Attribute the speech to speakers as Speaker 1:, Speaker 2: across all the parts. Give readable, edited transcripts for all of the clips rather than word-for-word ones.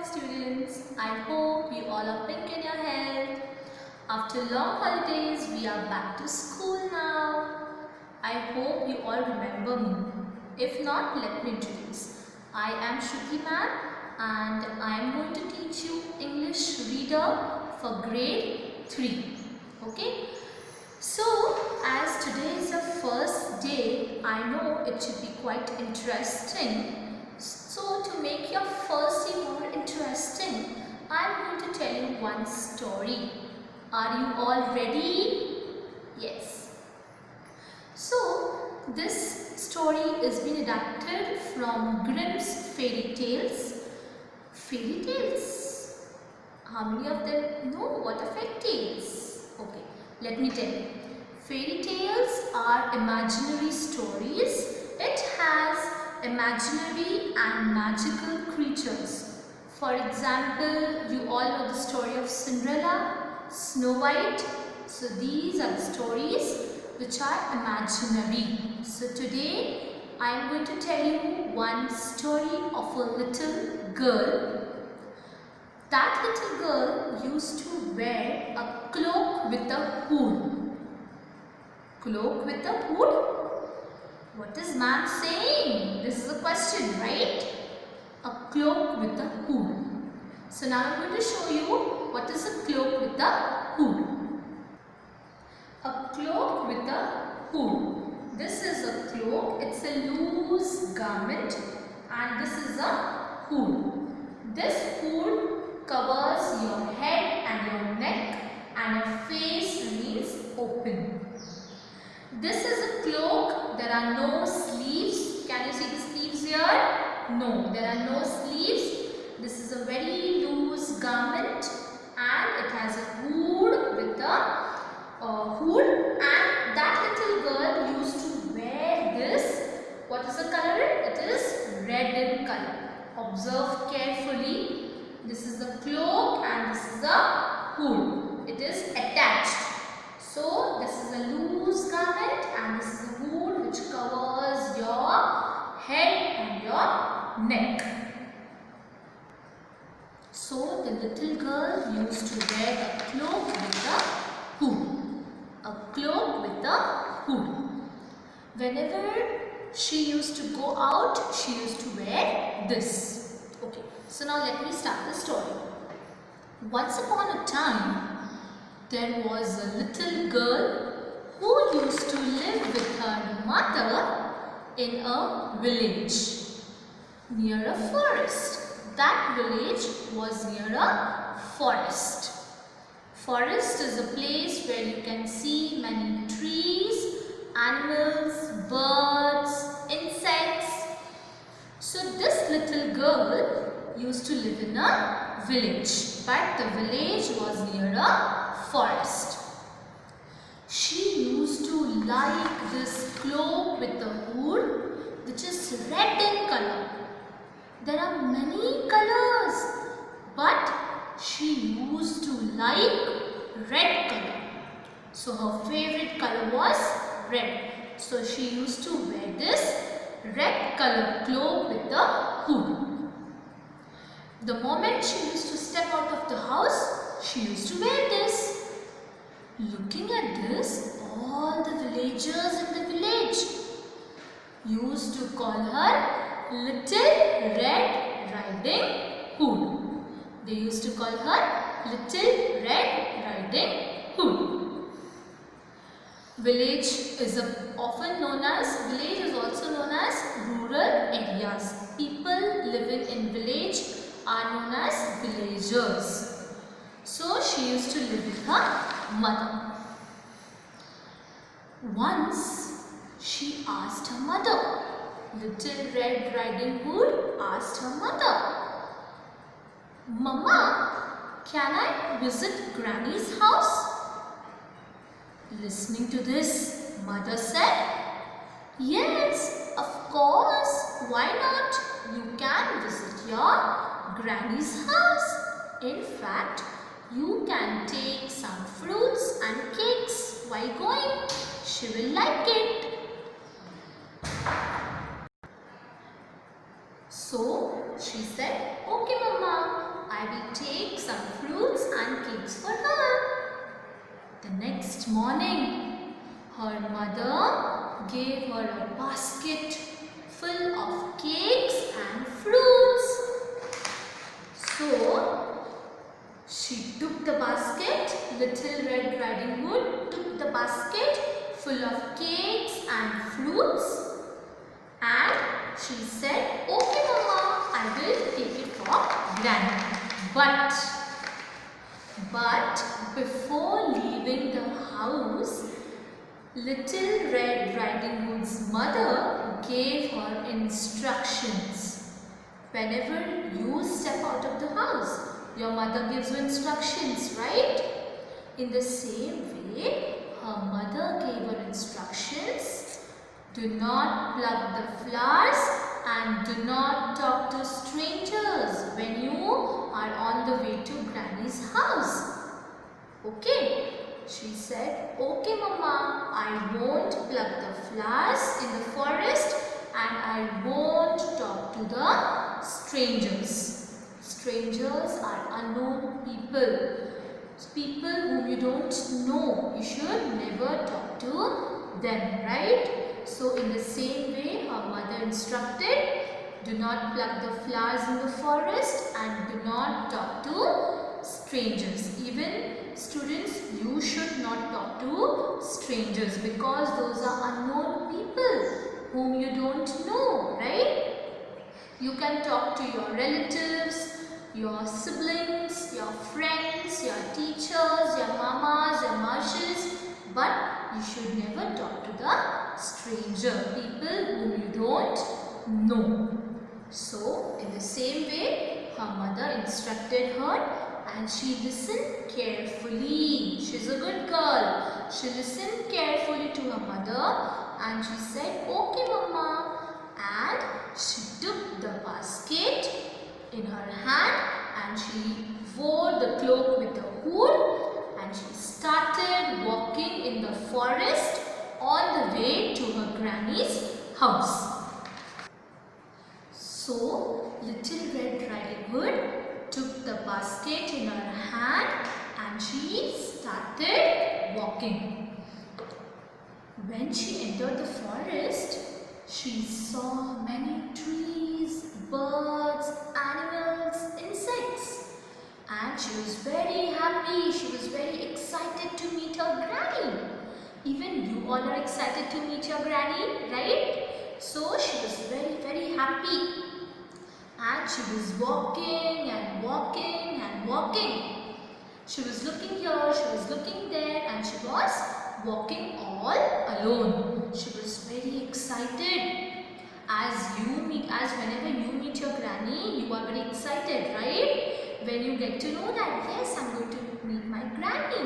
Speaker 1: students. I hope you all are pink in your health. After long holidays, we are back to school now. I hope you all remember me. If not, let me introduce. I am Shruti ma'am and I am going to teach you English reader for grade 3. Okay? So, as today is the first day, I know it should be quite interesting. So, to make your first day more interesting, I am going to tell you one story. Are you all ready? Yes. So, this story is being adapted from Grimm's fairy tales. Fairy tales? How many of them know what are fairy tales? Okay, let me tell you. Fairy tales are imaginary stories. It has imaginary and magical creatures. For example, you all know the story of Cinderella, Snow White. So these are the stories which are imaginary. So today I am going to tell you one story of a little girl. That little girl used to wear a cloak with a hood. Cloak with a hood? What is ma'am saying? This is a question, right? A cloak with a hood. So now I am going to show you what is a cloak with a hood. A cloak with a hood. This is a cloak. It's a loose garment and this is a hood. This hood covers your head and your neck and your face remains open. This is a cloak. There are no sleeves. Can you see the sleeves here? No, there are no sleeves. This is a very loose garment and it has a hood with a hood, and that little girl used to wear this. What is the color? It is red in color. Observe carefully. This is the cloak and this is the hood. It is attached. So this is a loose garment and this is a hood which covers your head and your neck. So the little girl used to wear a cloak with a hood. A cloak with a hood. Whenever she used to go out, she used to wear this. Okay, so now let me start the story. Once upon a time, there was a little girl who used to live with her mother in a village near a forest. That village was near a forest. Forest is a place where you can see many trees, animals, birds, insects. So this little girl used to live in a village, but the village was near a forest. She used to like this cloak with the hood which is red in color. There are many colors, but she used to like red color. So her favorite color was red. So she used to wear this red color cloak with the hood. The moment she used to step out of the house, she used to wear this. Looking at this, all the villagers in the village used to call her Little Red Riding Hood. They used to call her Little Red Riding Hood. Village is often known as, village is also known as rural areas. People living in village are known as villagers. So she used to live with her mother. Once she asked her mother, Little Red Riding Hood asked her mother, Mama, can I visit Granny's house? Listening to this, mother said, yes, of course, why not? You can visit your Granny's house. In fact, you can take some fruits and cakes while going. She will like it. So she said, okay Mama, next morning, her mother gave her a basket full of cakes and fruits. So, she took the basket, Little Red Riding Hood took the basket full of cakes and fruits, and she said, "Okay Mama, I will take it for Granny." But before leaving the house, Little Red Riding Hood's mother gave her instructions. Whenever you step out of the house, your mother gives you instructions, right? In the same way, her mother gave her instructions. Do not pluck the flowers and do not talk to strangers when you are on the way to Granny's house. Okay? She said, "Okay Mama, I won't pluck the flowers in the forest and I won't talk to the strangers." Strangers are unknown people. People whom you don't know. You should never talk to them, right? So in the same way, her mother instructed, do not pluck the flowers in the forest and do not talk to strangers. Even students, you should not talk to strangers because those are unknown people whom you don't know, right? You can talk to your relatives, your siblings, your friends, your teachers, your mamas, your marshals, but you should never talk to the stranger, people whom you don't know. So, in the same way, her mother instructed her and she listened carefully. She's a good girl. She listened carefully to her mother and she said, "Okay Mama." And she took the basket in her hand and she wore the cloak with the hood and she started walking in the forest on the way to her granny's house. So, Little Red Riding Hood took the basket in her hand and she started walking. When she entered the forest, she saw many trees, birds, animals, insects, and she was very happy. She was very excited to meet her granny. Even you all are excited to meet your granny, right? So she was very happy. And she was walking and walking and walking. She was looking here, she was looking there, and she was walking all alone. She was very excited. As whenever you meet your granny, you are very excited, right? When you get to know that, yes, I'm going to meet my granny.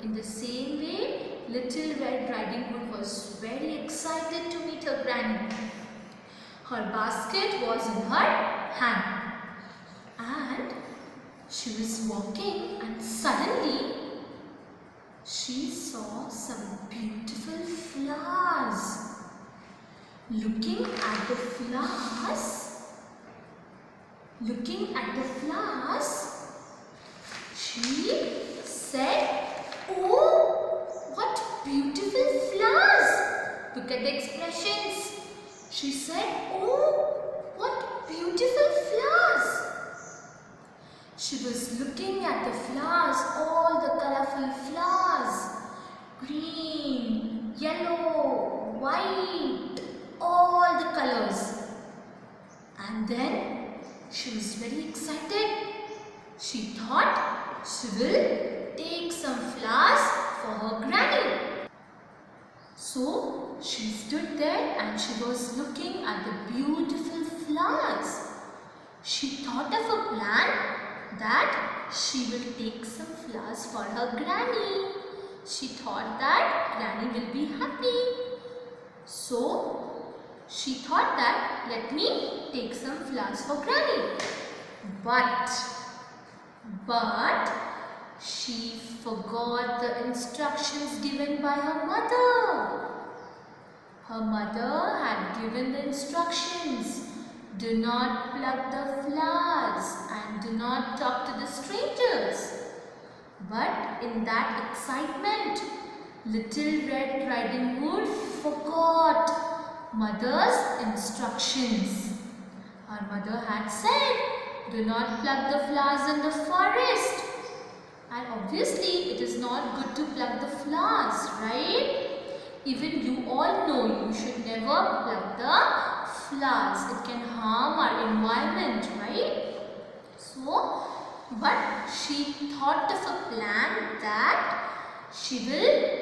Speaker 1: In the same way, Little Red Riding Hood was very excited to meet her granny. Her basket was in her hand and she was walking and suddenly she saw some beautiful flowers. Looking at the flowers, she said, "Oh, what beautiful flowers!" Look at the expressions. She said, "Oh, what beautiful flowers!" She was looking at the flowers, all the colorful flowers. Green, yellow, white, all the colors. And then she was very excited. She thought she will take some flowers for her granny. So she stood there and she was looking at the beautiful flowers. She thought of a plan that she will take some flowers for her granny. She thought that granny will be happy. So she thought that let me take some flowers for granny. But she forgot the instructions given by her mother. Her mother had given the instructions. Do not pluck the flowers and do not talk to the strangers. But in that excitement, Little Red Riding Hood forgot mother's instructions. Her mother had said, do not pluck the flowers in the forest. And obviously it is not good to pluck the flowers, right? Even you all know you should never pluck the flowers. It can harm our environment, right? So, but she thought of a plan that she will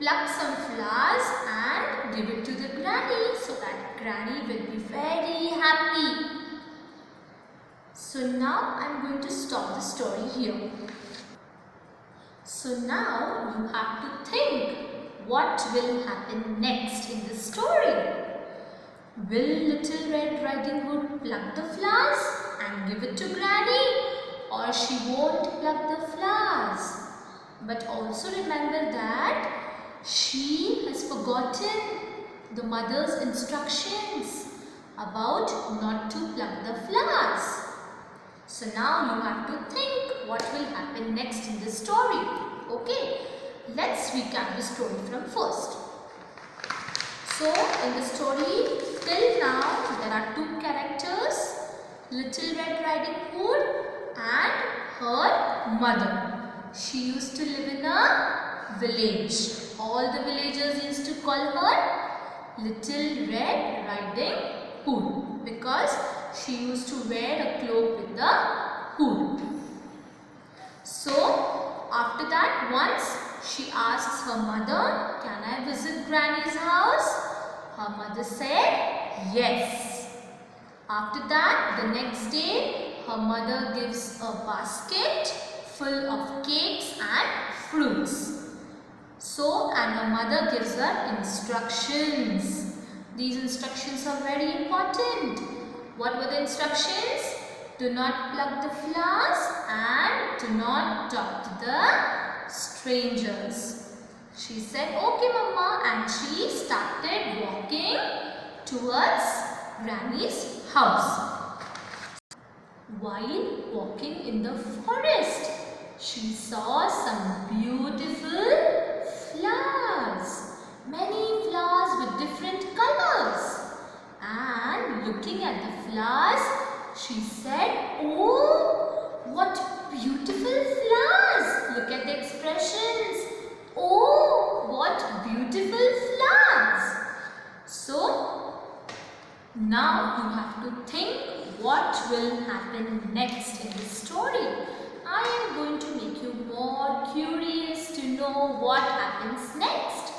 Speaker 1: pluck some flowers and give it to the granny so that granny will be very happy. So now I am going to stop the story here. So now you have to think what will happen next in the story. Will Little Red Riding Hood pluck the flowers and give it to Granny, or she won't pluck the flowers? But also remember that she has forgotten the mother's instructions about not to pluck the flowers. So now you have to think what will happen next in the story. Okay, let's recap the story from first. So in the story till now there are two characters, Little Red Riding Hood and her mother. She used to live in a village. All the villagers used to call her Little Red Riding Hood because she used to wear a cloak with the hood. So after that, once she asks her mother, can I visit Granny's house? Her mother said yes. After that, the next day, her mother gives a basket full of cakes and fruits. So, and her mother gives her instructions. These instructions are very important. What were the instructions? Do not pluck the flowers and do not talk to the strangers. She said, okay mama, and she started walking towards Granny's house. While walking in the forest, she saw some beautiful flowers. Many flowers with different colors. And looking at the flowers, she said, oh, what beautiful flowers. Look at the expressions. Oh, what beautiful flowers. So, now you have to think what will happen next in the story. I am going to make you more curious to know what happens next.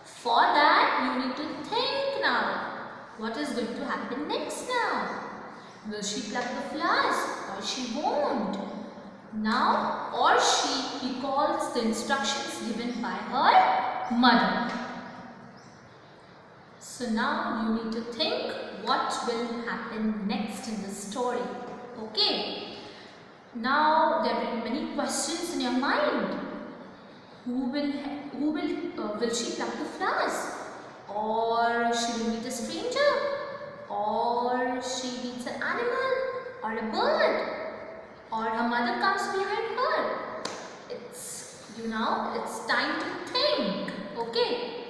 Speaker 1: For that, you need to think now. What is going to happen next now? Will she pluck the flowers or she won't? Now, or she recalls the instructions given by her mother. So now you need to think what will happen next in the story. Okay. Now there will be many questions in your mind. Will she pluck the flowers? Or she will meet a stranger? Or she meets an animal or a bird? Or her mother comes behind her? It's time to think. Okay.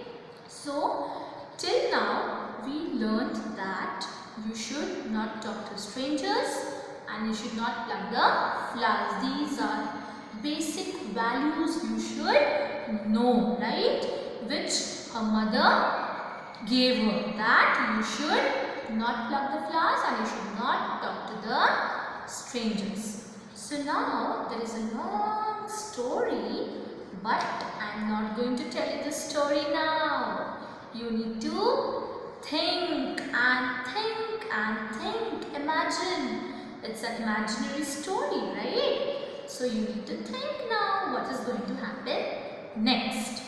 Speaker 1: So till now we learned that you should not talk to strangers and you should not pluck the flowers. These are basic values you should know, right? Which her mother gave her, that you should not pluck the flowers and you should not talk to the strangers. So now there is a long story, but I am not going to tell you the story now. You need to think and think and think. Imagine. It's an imaginary story, right? So you need to think now what is going to happen next.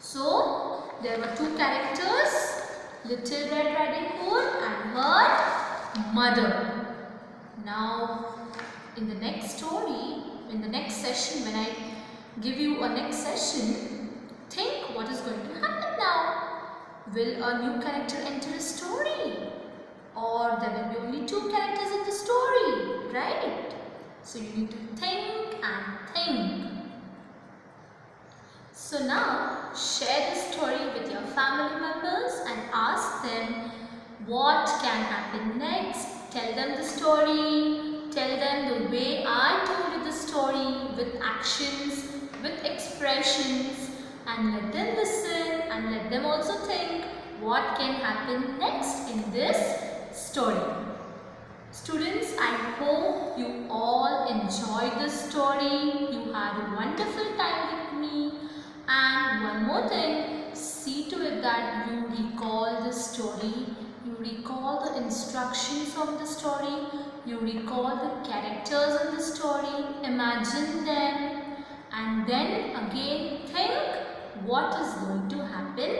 Speaker 1: So there were two characters, Little Red Riding Hood and her mother. Now in the next story, in the next session, when I give you a next session, think what is going to happen now. Will a new character enter a story? Or there will be only two characters in the story, right? So you need to think and think. So now share the story with your family members and ask them what can happen next. Tell them the story. Tell them the way I told you the story with actions, with expressions, and let them listen and let them also think what can happen next in this story. Students, I hope you all enjoyed this story. You had a wonderful time with me. And one more thing, see to it that you recall the story, you recall the instructions of the story, you recall the characters in the story, imagine them, and then again think what is going to happen